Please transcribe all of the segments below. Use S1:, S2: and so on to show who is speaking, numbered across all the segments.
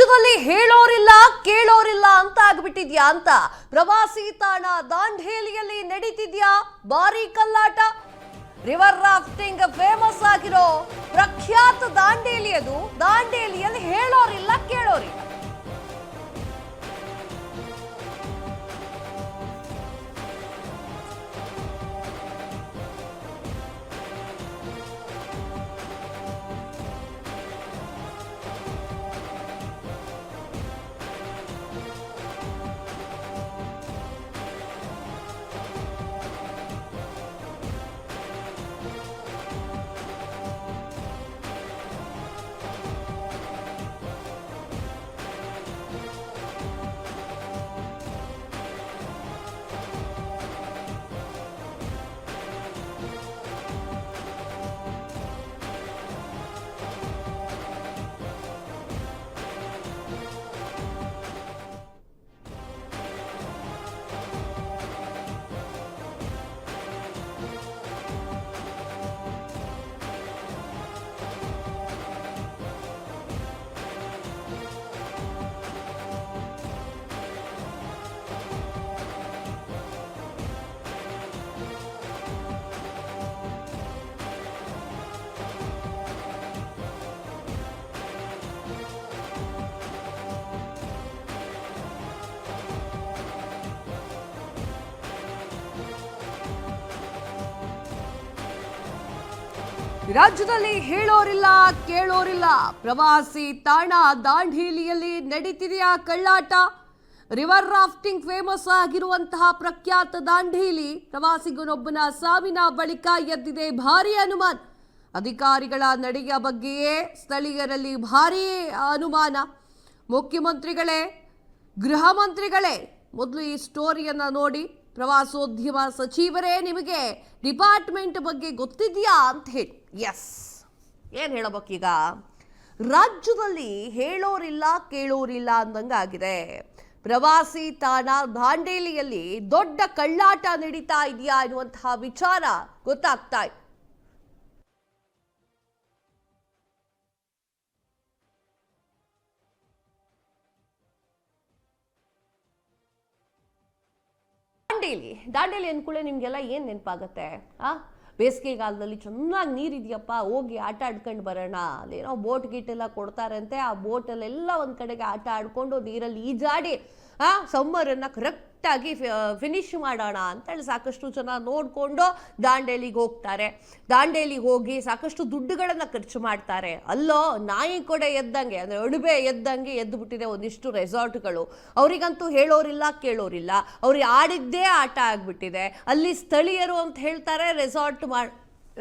S1: ರಾಜ್ಯದಲ್ಲಿ ಹೇಳೋರಿಲ್ಲ ಕೇಳೋರಿಲ್ಲ ಅಂತ ಆಗ್ಬಿಟ್ಟಿದ್ಯಾ ಅಂತ ಪ್ರವಾಸಿ ತಾಣ ದಾಂಡೇಲಿಯಲ್ಲಿ ನಡೀತಿದ್ಯಾ ಭಾರಿ ಕಲ್ಲಾಟ. ರಿವರ್ ರಾಫ್ಟಿಂಗ್ ಫೇಮಸ್ ಆಗಿರೋ ಪ್ರಖ್ಯಾತ ದಾಂಡೇಲಿ ಅದು. ದಾಂಡೇಲಿಯಲ್ಲಿ ಹೇಳೋರಿಲ್ಲ ಕೇಳೋರಿಲ್ಲ. ರಾಜ್ಯದಲ್ಲಿ ಹೇಳೋರಿಲ್ಲ ಕೇಳೋರಿಲ್ಲ. ಪ್ರವಾಸಿ ತಾಣ ದಾಂಡೇಲಿಯಲ್ಲಿ ನಡೀತಿದೆಯಾ ಕಳ್ಳಾಟ. ರಿವರ್ ರಾಫ್ಟಿಂಗ್ ಫೇಮಸ್ ಆಗಿರುವಂತಹ ಪ್ರಖ್ಯಾತ ದಾಂಡೇಲಿ ಪ್ರವಾಸಿಗನೊಬ್ಬನ ಸಾವಿನ ಬಳಿಕ ಎದ್ದಿದೆ ಭಾರೀ ಅನುಮಾನ. ಅಧಿಕಾರಿಗಳ ನಡೆಯ ಬಗ್ಗೆಯೇ ಸ್ಥಳೀಯರಲ್ಲಿ ಭಾರೀ ಅನುಮಾನ. ಮುಖ್ಯಮಂತ್ರಿಗಳೇ, ಗೃಹ ಮಂತ್ರಿಗಳೇ ಮೊದಲು ಈ ಸ್ಟೋರಿಯನ್ನ ನೋಡಿ, ಪ್ರವಾಸೋದ್ಯಮ ಸಚಿವರೇ ನಿಮಗೆ ಡಿಪಾರ್ಟ್ಮೆಂಟ್ ಬಗ್ಗೆ ಗೊತ್ತಿದೆಯಾ ಅಂತ ಹೇಳಿ. ಎಸ್, ಏನು ಹೇಳಬೇಕೀಗ? ರಾಜ್ಯದಲ್ಲಿ ಹೇಳೋರಿಲ್ಲ ಕೇಳೋರಿಲ್ಲ ಅಂದಂಗಾಗಿದೆ. ಪ್ರವಾಸಿ ತಾಣ ದಾಂಡೇಲಿಯಲ್ಲಿ ದೊಡ್ಡ ಕಳ್ಳಾಟ ನಡೀತಾ ಇದೆಯಾ ಎನ್ನುವಂತಹ ವಿಚಾರ ಗೊತ್ತಾಗ್ತಾ ಇದೆ. ದಾಂಡೇಲಿ ಅಂದ್ಕೂಳೆ ನಿಮ್ಗೆಲ್ಲ ಏನ್ ನೆನಪಾಗತ್ತೆ? ಬೇಸಿಗೆಗಾಲದಲ್ಲಿ ಚೆನ್ನಾಗಿ ನೀರಿದೆಯಪ್ಪ, ಹೋಗಿ ಆಟ ಆಡ್ಕೊಂಡು ಬರೋಣ. ಅಲ್ಲೇನೋ ಬೋಟ್ ಗೀಟ್ ಎಲ್ಲ ಕೊಡ್ತಾರಂತೆ, ಆ ಬೋಟಲ್ಲೆಲ್ಲ ಒಂದ್ ಕಡೆಗೆ ಆಟ ಆಡ್ಕೊಂಡು ನೀರಲ್ಲಿ ಈಜಾಡಿ ಸಮ್ಮರನ್ನ ಕರೆಕ್ಟಾಗಿ ಫಿನಿಶ್ ಮಾಡೋಣ ಅಂತೇಳಿ ಸಾಕಷ್ಟು ಜನ ನೋಡಿಕೊಂಡು ದಾಂಡೇಲಿಗೆ ಹೋಗ್ತಾರೆ. ದಾಂಡೇಲಿಗೆ ಹೋಗಿ ಸಾಕಷ್ಟು ದುಡ್ಡುಗಳನ್ನು ಖರ್ಚು ಮಾಡ್ತಾರೆ. ಅಲ್ಲೋ ನಾಯಿ ಕೊಡೆ ಎದ್ದಂಗೆ, ಅಂದರೆ ಅಣಬೆ ಎದ್ದಂಗೆ ಎದ್ದು ಬಿಟ್ಟಿದೆ ಒಂದಿಷ್ಟು ರೆಸಾರ್ಟ್ಗಳು. ಅವರಿಗಂತೂ ಹೇಳೋರಿಲ್ಲ ಕೇಳೋರಿಲ್ಲ. ಅವ್ರಿಗೆ ಆಡಿದ್ದೇ ಆಟ ಆಗಿಬಿಟ್ಟಿದೆ. ಅಲ್ಲಿ ಸ್ಥಳೀಯರು ಅಂತ ಹೇಳ್ತಾರೆ,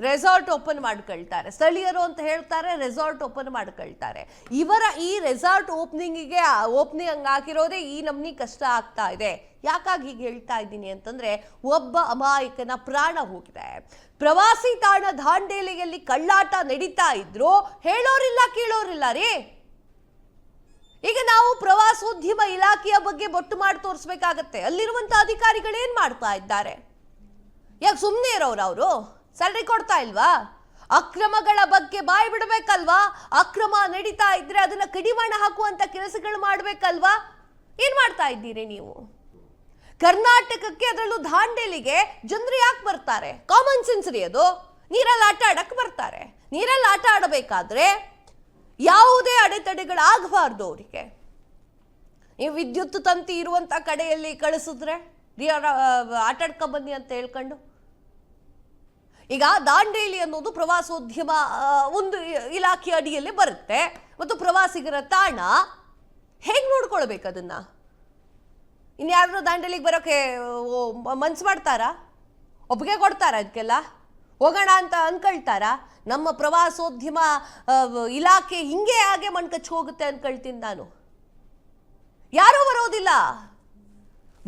S1: ರೆಸಾರ್ಟ್ ಓಪನ್ ಮಾಡ್ಕೊಳ್ತಾರೆ. ಸ್ಥಳೀಯರು ಅಂತ ಹೇಳ್ತಾರೆ, ರೆಸಾರ್ಟ್ ಓಪನ್ ಮಾಡ್ಕೊಳ್ತಾರೆ. ಇವರ ಈ ರೆಸಾರ್ಟ್ ಓಪನಿಂಗ್ ಆಗಿರೋದೇ ಈ ನಮ್ನಿ ಕಷ್ಟ ಆಗ್ತಾ ಇದೆ. ಯಾಕಾಗಿ ಹೀಗೆ ಹೇಳ್ತಾ ಇದ್ದೀನಿ ಅಂತಂದ್ರೆ, ಒಬ್ಬ ಅಮಾಯಕನ ಪ್ರಾಣ ಹೋಗಿದೆ. ಪ್ರವಾಸಿ ತಾಣ ದಾಂಡೇಲಿಯಲ್ಲಿ ಕಳ್ಳಾಟ ನಡೀತಾ ಇದ್ರು, ಹೇಳೋರಿಲ್ಲ ಕೇಳೋರಿಲ್ಲ ರೀ. ಈಗ ನಾವು ಪ್ರವಾಸೋದ್ಯಮ ಇಲಾಖೆಯ ಬಗ್ಗೆ ಬೊಟ್ಟು ಮಾಡಿ ತೋರಿಸ್ಬೇಕಾಗತ್ತೆ. ಅಲ್ಲಿರುವಂತ ಅಧಿಕಾರಿಗಳು ಏನ್ ಮಾಡ್ತಾ ಇದ್ದಾರೆ? ಯಾಕೆ ಸುಮ್ಮನೆ ಇರೋರು? ಅವರು ಸ್ಯಾಲರಿ ಕೊಡ್ತಾ ಇಲ್ವಾ? ಅಕ್ರಮಗಳ ಬಗ್ಗೆ ಬಾಯಿ ಬಿಡಬೇಕಲ್ವಾ? ಅಕ್ರಮ ನಡೀತಾ ಇದ್ರೆ ಅದನ್ನ ಕಡಿವಾಣ ಹಾಕುವಂತ ಕೆಲಸಗಳು ಮಾಡ್ಬೇಕಲ್ವಾ? ಏನ್ ಮಾಡ್ತಾ ಇದ್ದೀರಿ ನೀವು? ಕರ್ನಾಟಕಕ್ಕೆ, ಅದರಲ್ಲೂ ದಾಂಡೇಲಿಗೆ ಜನರು ಯಾಕೆ ಬರ್ತಾರೆ? ಕಾಮನ್ ಸೆನ್ಸ್ ರೀ ಅದು. ನೀರಲ್ಲಿ ಆಟ ಆಡಕ್ ಬರ್ತಾರೆ. ನೀರಲ್ಲಿ ಆಟ ಆಡಬೇಕಾದ್ರೆ ಯಾವುದೇ ಅಡೆತಡೆಗಳಾಗಬಾರ್ದು ಅವರಿಗೆ. ನೀವು ವಿದ್ಯುತ್ ತಂತಿ ಇರುವಂತ ಕಡೆಯಲ್ಲಿ ಕಳಿಸಿದ್ರೆ ಆಟ ಆಡ್ಕೊಂಡ್ ಬನ್ನಿ ಅಂತ ಹೇಳ್ಕೊಂಡು. ಈಗ ದಾಂಡೇಲಿ ಅನ್ನೋದು ಪ್ರವಾಸೋದ್ಯಮ ಒಂದು ಇಲಾಖೆ ಅಡಿಯಲ್ಲಿ ಬರುತ್ತೆ ಮತ್ತು ಪ್ರವಾಸಿಗರ ತಾಣ. ಹೇಗೆ ನೋಡ್ಕೊಳ್ಬೇಕು ಅದನ್ನ? ಇನ್ಯಾರು ದಾಂಡೇಲಿಗೆ ಬರೋಕೆ ಮನ್ಸು ಮಾಡ್ತಾರಾ? ಒಪ್ಪಿಗೆ ಕೊಡ್ತಾರ? ಅದಕ್ಕೆಲ್ಲ ಹೋಗೋಣ ಅಂತ ಅನ್ಕೊಳ್ತಾರ? ನಮ್ಮ ಪ್ರವಾಸೋದ್ಯಮ ಇಲಾಖೆ ಹಿಂಗೆ ಹಾಗೆ ಮಣ್ಕಚ್ಚಿ ಹೋಗುತ್ತೆ ಅನ್ಕೊಳ್ತೀನಿ ನಾನು. ಯಾರೂ ಬರೋದಿಲ್ಲ.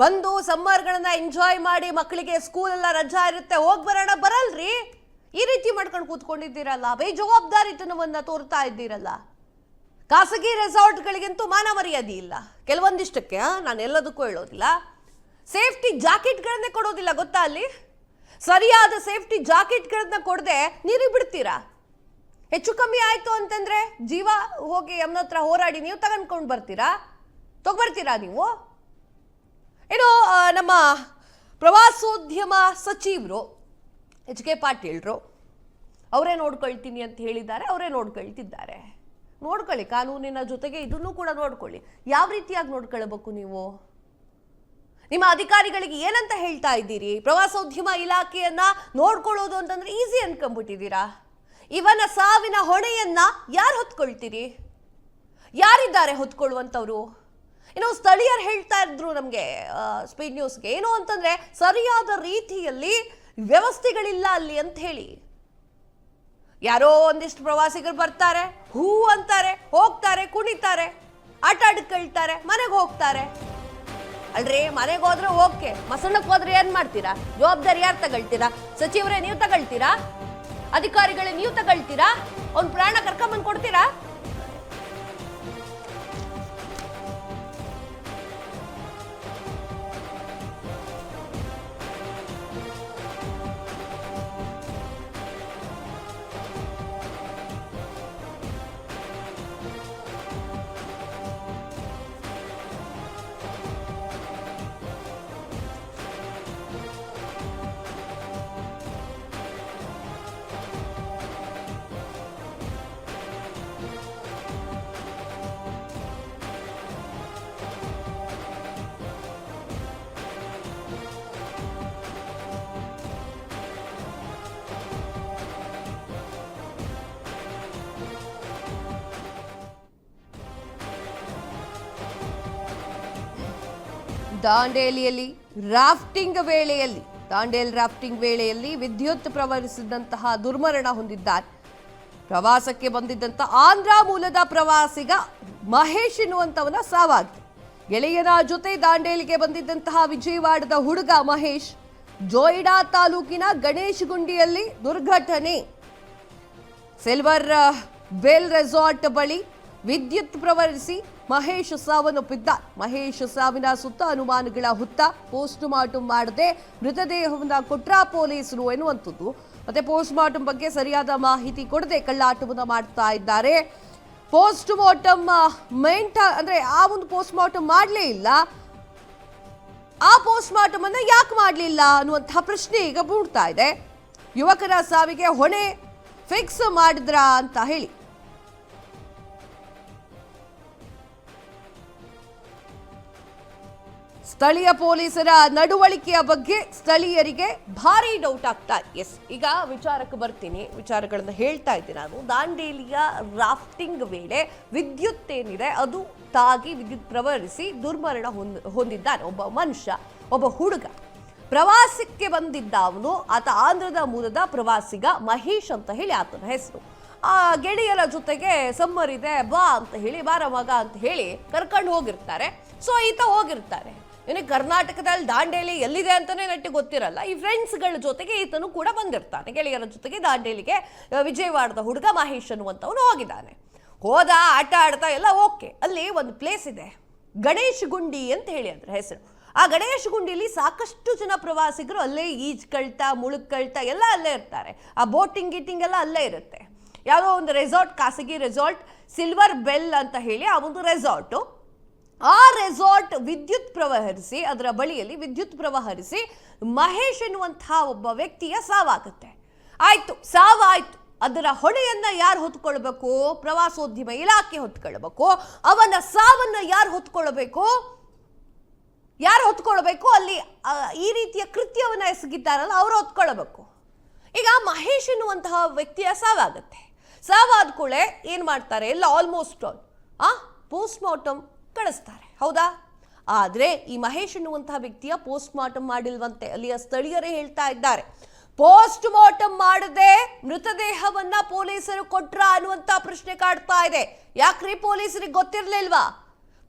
S1: ಬಂದು ಸಮ್ಮರ್ಗಳನ್ನ ಎಂಜಾಯ್ ಮಾಡಿ, ಮಕ್ಕಳಿಗೆ ಸ್ಕೂಲ್ ಎಲ್ಲ ರಜಾ ಇರುತ್ತೆ, ಹೋಗಿ ಬರೋಣ ಬರಲ್ರಿ. ಈ ರೀತಿ ಮಾಡ್ಕೊಂಡು ಕೂತ್ಕೊಂಡಿದ್ದೀರಲ್ಲ, ಬೇಜವಾಬ್ದಾರಿತನವನ್ನ ತೋರ್ತಾ ಇದ್ದೀರಲ್ಲ. ಖಾಸಗಿ ರೆಸಾರ್ಟ್ಗಳಿಗಂತೂ ಮಾನ ಮರ್ಯಾದೆ ಇಲ್ಲ. ಕೆಲವೊಂದಿಷ್ಟಕ್ಕೆ, ನಾನು ಎಲ್ಲದಕ್ಕೂ ಹೇಳೋದಿಲ್ಲ. ಸೇಫ್ಟಿ ಜಾಕೆಟ್ಗಳನ್ನೇ ಕೊಡೋದಿಲ್ಲ ಗೊತ್ತಾ? ಅಲ್ಲಿ ಸರಿಯಾದ ಸೇಫ್ಟಿ ಜಾಕೆಟ್ಗಳನ್ನ ಕೊಡದೆ ನೀರಿಗೆ ಬಿಡ್ತೀರಾ? ಹೆಚ್ಚು ಕಮ್ಮಿ ಆಯ್ತು ಅಂತಂದ್ರೆ ಜೀವ ಹೋಗಿ ಯಮನ ಹತ್ರ ಹೋರಾಡಿ ನೀವು ತಗೊಂಡ್ಕೊಂಡು ತಗೊಬರ್ತೀರಾ ನೀವು? ಏನು ನಮ್ಮ ಪ್ರವಾಸೋದ್ಯಮ ಸಚಿವರು HK ಪಾಟೀಲ್ರು ಅವರೇ ನೋಡ್ಕೊಳ್ತೀನಿ ಅಂತ ಹೇಳಿದ್ದಾರೆ, ಅವರೇ ನೋಡ್ಕೊಳ್ತಿದ್ದಾರೆ. ನೋಡ್ಕೊಳ್ಳಿ, ಕಾನೂನಿನ ಜೊತೆಗೆ ಇದನ್ನು ಕೂಡ ನೋಡ್ಕೊಳ್ಳಿ. ಯಾವ ರೀತಿಯಾಗಿ ನೋಡ್ಕೊಳ್ಬೇಕು ನೀವು? ನಿಮ್ಮ ಅಧಿಕಾರಿಗಳಿಗೆ ಏನಂತ ಹೇಳ್ತಾ ಇದ್ದೀರಿ? ಪ್ರವಾಸೋದ್ಯಮ ಇಲಾಖೆಯನ್ನ ನೋಡ್ಕೊಳ್ಳೋದು ಅಂತಂದ್ರೆ ಈಸಿ ಅನ್ಕೊಂಡ್ಬಿಟ್ಟಿದ್ದೀರಾ? ಇವನ ಸಾವಿನ ಹೊಣೆಯನ್ನ ಯಾರು ಹೊತ್ಕೊಳ್ತೀರಿ? ಯಾರಿದ್ದಾರೆ ಹೊತ್ಕೊಳ್ಳುವಂಥವ್ರು? ಇನ್ನು ಸ್ಥಳೀಯರು ಹೇಳ್ತಾ ಇದ್ರು ನಮಗೆ ಸ್ಪೀಡ್ ನ್ಯೂಸ್ಗೆ, ಏನು ಅಂತಂದ್ರೆ ಸರಿಯಾದ ರೀತಿಯಲ್ಲಿ ವ್ಯವಸ್ಥೆಗಳಿಲ್ಲ ಅಲ್ಲಿ ಅಂತ ಹೇಳಿ. ಯಾರೋ ಒಂದಿಷ್ಟು ಪ್ರವಾಸಿಗರು ಬರ್ತಾರೆ, ಹೂ ಅಂತಾರೆ, ಹೋಗ್ತಾರೆ, ಕುಣಿತಾರೆ, ಆಟ ಆಡ್ಕೊಳ್ತಾರೆ, ಮನೆಗೆ ಹೋಗ್ತಾರೆ. ಅಲ್ರಿ, ಮನೆಗೆ ಹೋದ್ರೆ ಓಕೆ, ಮಸಣಕ್ಕೆ ಹೋದ್ರೆ ಏನ್ ಮಾಡ್ತೀರಾ? ಜವಾಬ್ದಾರಿ ಯಾರು ತಗೊಳ್ತೀರಾ? ಸಚಿವರೇ ನೀವು ತಗೊಳ್ತೀರಾ? ಅಧಿಕಾರಿಗಳೇ ನೀವು ತಗೊಳ್ತೀರಾ? ಅವ್ನ ಪ್ರಾಣ ಕರ್ಕೊಂಬಂದು ಕೊಡ್ತೀರಾ? ದಾಂಡೇಲಿಯಲ್ಲಿ ರಾಫ್ಟಿಂಗ್ ವೇಳೆಯಲ್ಲಿ ವಿದ್ಯುತ್ ಪ್ರವಹಿಸಿದಂತಹ ದುರ್ಮರಣ ಹೊಂದಿದ್ದಾರೆ. ಪ್ರವಾಸಕ್ಕೆ ಬಂದಿದ್ದಂತ ಆಂಧ್ರ ಮೂಲದ ಪ್ರವಾಸಿಗ ಮಹೇಶ್ ಎನ್ನುವಂತವನ ಸಾವಾಗಿದೆ. ಗೆಳೆಯನ ಜೊತೆ ದಾಂಡೇಲಿಗೆ ಬಂದಿದ್ದಂತಹ ವಿಜಯವಾಡದ ಹುಡುಗ ಮಹೇಶ್ ಜೋಯಿಡಾ ತಾಲೂಕಿನ ಗಣೇಶ್ ಗುಂಡಿಯಲ್ಲಿ ದುರ್ಘಟನೆ. ಸಿಲ್ವರ್ ಬೇಲ್ ರೆಸಾರ್ಟ್ ಬಳಿ ವಿದ್ಯುತ್ ಪ್ರವಹಿಸಿ ಮಹೇಶ್ ಸಾವನ್ನಪ್ಪಿದ್ದ. ಮಹೇಶ್ ಸಾವಿನ ಸುತ್ತ ಅನುಮಾನಗಳ ಹುತ್ತ. ಪೋಸ್ಟ್ ಮಾರ್ಟಮ್ ಮಾಡದೆ ಮೃತದೇಹವನ್ನು ಕೊಟ್ರ ಪೊಲೀಸರು ಎನ್ನುವಂಥದ್ದು. ಮತ್ತೆ ಪೋಸ್ಟ್ ಮಾರ್ಟಮ್ ಬಗ್ಗೆ ಸರಿಯಾದ ಮಾಹಿತಿ ಕೊಡದೆ ಕಳ್ಳಾಟವನ್ನು ಮಾಡ್ತಾ ಇದ್ದಾರೆ. ಪೋಸ್ಟ್ ಮಾರ್ಟಮ್ ಅಂದ್ರೆ ಆ ಒಂದು ಪೋಸ್ಟ್ ಮಾರ್ಟಮ್ ಮಾಡಲೇ ಇಲ್ಲ. ಆ ಪೋಸ್ಟ್ ಮಾರ್ಟಮ್ ಅನ್ನ ಯಾಕೆ ಮಾಡಲಿಲ್ಲ ಅನ್ನುವಂತಹ ಪ್ರಶ್ನೆ ಈಗ ಮೂಡ್ತಾ ಇದೆ. ಯುವಕರ ಸಾವಿಗೆ ಹೊಣೆ ಫಿಕ್ಸ್ ಮಾಡಿದ್ರಾ ಅಂತ ಹೇಳಿ. ಸ್ಥಳೀಯ ಪೊಲೀಸರ ನಡವಳಿಕೆಯ ಬಗ್ಗೆ ಸ್ಥಳೀಯರಿಗೆ ಭಾರಿ ಡೌಟ್ ಆಗ್ತಾ ಇದೆ. ಈಗ ವಿಚಾರಕ್ಕೆ ಬರ್ತೀನಿ, ವಿಚಾರಗಳನ್ನ ಹೇಳ್ತಾ ಇದ್ದೀನಿ ನಾನು. ದಾಂಡೇಲಿಯ ರಾಫ್ಟಿಂಗ್ ವೇಳೆ ವಿದ್ಯುತ್ ಏನಿದೆ ಅದು ತಾಗಿ ವಿದ್ಯುತ್ ಪ್ರವಹಿಸಿ ದುರ್ಮರಣ ಹೊಂದಿದ್ದಾನೆ ಒಬ್ಬ ಮನುಷ್ಯ, ಒಬ್ಬ ಹುಡುಗ. ಪ್ರವಾಸಕ್ಕೆ ಬಂದಿದ್ದ ಅವನು, ಆತ ಆಂಧ್ರದ ಮೂಲದ ಪ್ರವಾಸಿಗ ಮಹೇಶ್ ಅಂತ ಹೇಳಿ ಆತನ ಹೆಸರು. ಆ ಗೆಳೆಯರ ಜೊತೆಗೆ ಸಮ್ಮರ್ ಇದೆ ಬಾ ಅಂತ ಹೇಳಿ, ಬಾರ ಮಗ ಅಂತ ಹೇಳಿ ಕರ್ಕೊಂಡು ಹೋಗಿರ್ತಾರೆ. ಸೊ ಈತ ಹೋಗಿರ್ತಾರೆ. ಇವನಿಗೆ ಕರ್ನಾಟಕದಲ್ಲಿ ದಾಂಡೇಲಿ ಎಲ್ಲಿದೆ ಅಂತಾನೆ ನೆಟ್ಟಿಗೆ ಗೊತ್ತಿರಲ್ಲ. ಈ ಫ್ರೆಂಡ್ಸ್ಗಳ ಜೊತೆಗೆ ಈತನು ಕೂಡ ಬಂದಿರ್ತಾನೆ. ಗೆಳೆಯರ ಜೊತೆಗೆ ದಾಂಡೇಲಿಗೆ ವಿಜಯವಾಡದ ಹುಡುಗ ಮಹೇಶ್ ಅನ್ನುವಂಥವನು ಹೋಗಿದ್ದಾನೆ. ಹೋದ, ಆಟ ಆಡ್ತಾ ಎಲ್ಲ ಓಕೆ. ಅಲ್ಲಿ ಒಂದು ಪ್ಲೇಸ್ ಇದೆ, ಗಣೇಶ್ ಗುಂಡಿ ಅಂತ ಹೇಳಿ ಅದ್ರ ಹೆಸರು. ಆ ಗಣೇಶ್ ಗುಂಡಿಲಿ ಸಾಕಷ್ಟು ಜನ ಪ್ರವಾಸಿಗರು ಅಲ್ಲೇ ಈಜ್ಕೊಳ್ತಾ ಮುಳುಗ್ಕೊಳ್ತಾ ಎಲ್ಲ ಅಲ್ಲೇ ಇರ್ತಾರೆ. ಆ ಬೋಟಿಂಗ್ ಗೀಟಿಂಗ್ ಎಲ್ಲ ಅಲ್ಲೇ ಇರುತ್ತೆ. ಯಾವುದೋ ಒಂದು ರೆಸಾರ್ಟ್, ಖಾಸಗಿ ರೆಸಾರ್ಟ್, ಸಿಲ್ವರ್ ಬೆಲ್ ಅಂತ ಹೇಳಿ ಆ ಒಂದು ರೆಸಾರ್ಟು. ಆ ರೆಸಾರ್ಟ್ ವಿದ್ಯುತ್ ಪ್ರವಹಿಸಿ, ಅದರ ಬಳಿಯಲ್ಲಿ ವಿದ್ಯುತ್ ಪ್ರವಹಿಸಿ ಮಹೇಶ್ ಎನ್ನುವಂತಹ ಒಬ್ಬ ವ್ಯಕ್ತಿಯ ಸಾವಾಗುತ್ತೆ. ಆಯ್ತು, ಸಾವಾಯ್ತು. ಅದರ ಹೊಣೆಯನ್ನ ಯಾರು ಹೊತ್ಕೊಳ್ಬೇಕು? ಪ್ರವಾಸೋದ್ಯಮ ಇಲಾಖೆ ಹೊತ್ಕೊಳ್ಬೇಕು. ಅವನ ಸಾವನ್ನ ಯಾರು ಹೊತ್ಕೊಳ್ಬೇಕು? ಅಲ್ಲಿ ಈ ರೀತಿಯ ಕೃತ್ಯವನ್ನ ಎಸಗಿದ್ದಾರಲ್ಲ ಅವರು ಹೊತ್ಕೊಳ್ಬೇಕು. ಈಗ ಮಹೇಶ್ ಎನ್ನುವಂತಹ ವ್ಯಕ್ತಿಯ ಸಾವಾಗುತ್ತೆ. ಸಾವಾದ ಕೂಡಲೇ ಏನ್ ಮಾಡ್ತಾರೆ? ಎಲ್ಲ ಆಲ್ಮೋಸ್ಟ್ ಪೋಸ್ಟ್ ಮಾರ್ಟಮ್ ಕಳಿಸ್ತಾರೆ, ಹೌದಾ? ಆದ್ರೆ ಈ ಮಹೇಶ್ ಎನ್ನುವಂತಹ ವ್ಯಕ್ತಿಯ ಪೋಸ್ಟ್ ಮಾರ್ಟಮ್ ಮಾಡಿಲ್ವಂತೆ. ಅಲ್ಲಿಯ ಸ್ಥಳೀಯರೇ ಹೇಳ್ತಾ ಇದ್ದಾರೆ, ಪೋಸ್ಟ್ ಮಾರ್ಟಮ್ ಮಾಡದೆ ಮೃತದೇಹವನ್ನ ಪೊಲೀಸರು ಕೊಟ್ರ ಅನ್ನುವಂತ ಪ್ರಶ್ನೆ ಕಾಡ್ತಾ ಇದೆ. ಯಾಕ್ರಿ ಪೊಲೀಸರಿಗೆ ಗೊತ್ತಿರ್ಲಿಲ್ವಾ?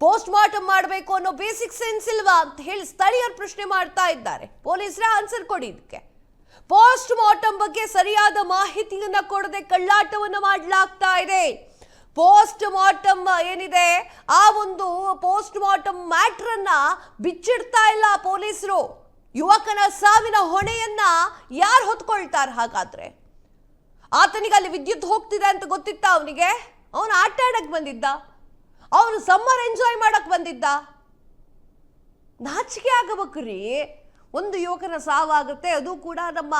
S1: ಪೋಸ್ಟ್ ಮಾರ್ಟಮ್ ಮಾಡಬೇಕು ಅನ್ನೋ ಬೇಸಿಕ್ ಸೆನ್ಸ್ ಇಲ್ವಾ ಅಂತ ಹೇಳಿ ಸ್ಥಳೀಯರು ಪ್ರಶ್ನೆ ಮಾಡ್ತಾ ಇದ್ದಾರೆ. ಪೊಲೀಸರೇ ಆನ್ಸರ್ ಕೊಡಿ ಇದಕ್ಕೆ. ಪೋಸ್ಟ್ ಮಾರ್ಟಮ್ ಬಗ್ಗೆ ಸರಿಯಾದ ಮಾಹಿತಿಯನ್ನ ಕೊಡದೆ ಕಳ್ಳಾಟವನ್ನ ಮಾಡಲಾಗ್ತಾ ಇದೆ. ಪೋಸ್ಟ್ ಮಾರ್ಟಮ್ ಏನಿದೆ, ಆ ಒಂದು ಪೋಸ್ಟ್ ಮಾರ್ಟಮ್ ಮ್ಯಾಟರ್ ಅನ್ನ ಬಿಚ್ಚಿಡ್ತಾ ಇಲ್ಲ ಪೊಲೀಸರು. ಯುವಕನ ಸಾವಿನ ಹೊಣೆಯನ್ನ ಯಾರು ಹೊತ್ಕೊಳ್ತಾರೆ? ಹಾಗಾದ್ರೆ ಆತನಿಗೆ ಅಲ್ಲಿ ವಿದ್ಯುತ್ ಹೋಗ್ತಿದೆ ಅಂತ ಗೊತ್ತಿತ್ತ ಅವನಿಗೆ? ಅವನು ಆಟ ಆಡಕ್ ಬಂದಿದ್ದ, ಅವನು ಸಮ್ಮರ್ ಎಂಜಾಯ್ ಮಾಡಕ್ ಬಂದಿದ್ದ. ನಾಚಿಕೆ ಆಗಬೇಕ್ರಿ. ಒಂದು ಯುವಕನ ಸಾವಾಗುತ್ತೆ, ಅದು ಕೂಡ ನಮ್ಮ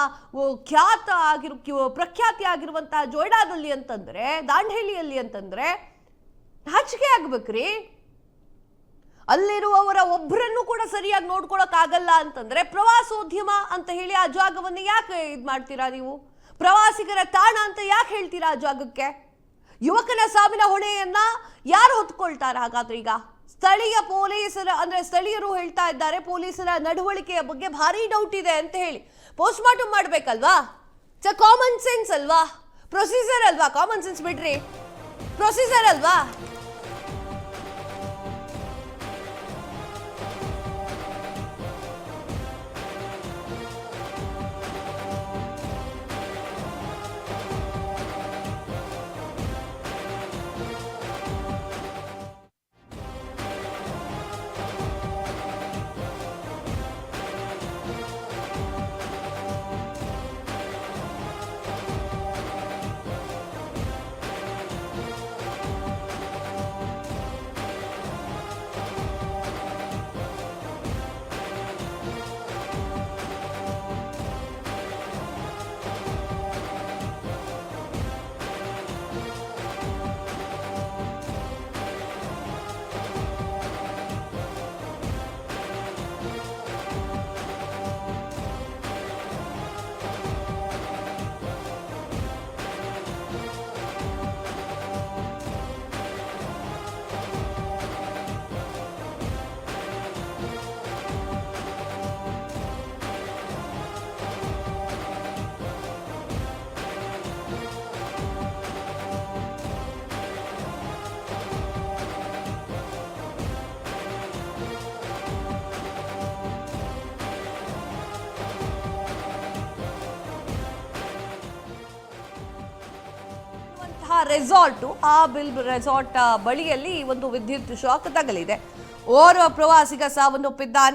S1: ಪ್ರಖ್ಯಾತಿ ಆಗಿರುವಂತಹ ಜೋಯ್ಡಾದಲ್ಲಿ ಅಂತಂದ್ರೆ, ದಾಂಡೇಲಿಯಲ್ಲಿ ಅಂತಂದ್ರೆ ನಾಚಿಕೆ ಆಗ್ಬೇಕ್ರಿ. ಅಲ್ಲಿರುವವರ ಒಬ್ಬರನ್ನು ಕೂಡ ಸರಿಯಾಗಿ ನೋಡ್ಕೊಳಕ್ ಆಗಲ್ಲ ಅಂತಂದ್ರೆ ಪ್ರವಾಸೋದ್ಯಮ ಅಂತ ಹೇಳಿ ಆ ಜಾಗವನ್ನು ಯಾಕೆ ಇದು ಮಾಡ್ತೀರಾ ನೀವು? ಪ್ರವಾಸಿಗರ ತಾಣ ಅಂತ ಯಾಕೆ ಹೇಳ್ತೀರಾ ಆ ಜಾಗಕ್ಕೆ? ಯುವಕನ ಸಾವಿನ ಹೊಣೆಯನ್ನ ಯಾರು ಹೊತ್ಕೊಳ್ತಾರೆ ಹಾಗಾದ್ರೆ? ಈಗ ಸ್ಥಳೀಯ ಪೊಲೀಸರ ಅಂದ್ರೆ ಸ್ಥಳೀಯರು ಹೇಳ್ತಾ ಇದ್ದಾರೆ, ಪೊಲೀಸರ ನಡವಳಿಕೆಯ ಬಗ್ಗೆ ಭಾರಿ ಡೌಟ್ ಇದೆ ಅಂತ ಹೇಳಿ. ಪೋಸ್ಟ್ ಮಾರ್ಟಮ್ ಮಾಡ್ಬೇಕಲ್ವಾ? ಕಾಮನ್ ಸೆನ್ಸ್ ಅಲ್ವಾ? ಪ್ರೊಸೀಜರ್ ಅಲ್ವಾ? ಕಾಮನ್ ಸೆನ್ಸ್ ಬಿಡ್ರಿ, ಪ್ರೊಸೀಜರ್ ಅಲ್ವಾ? ರೆಸಾರ್ಟ್, ಆ ರೆಸಾರ್ಟ್ ಬಳಿಯಲ್ಲಿ ಒಂದು ವಿದ್ಯುತ್ ಶಾಕ್ ತಗಲಿದೆ. ಓರ್ವ ಪ್ರವಾಸಿಗ ಸಾವನ್ನಪ್ಪಿದ್ದಾನೆ.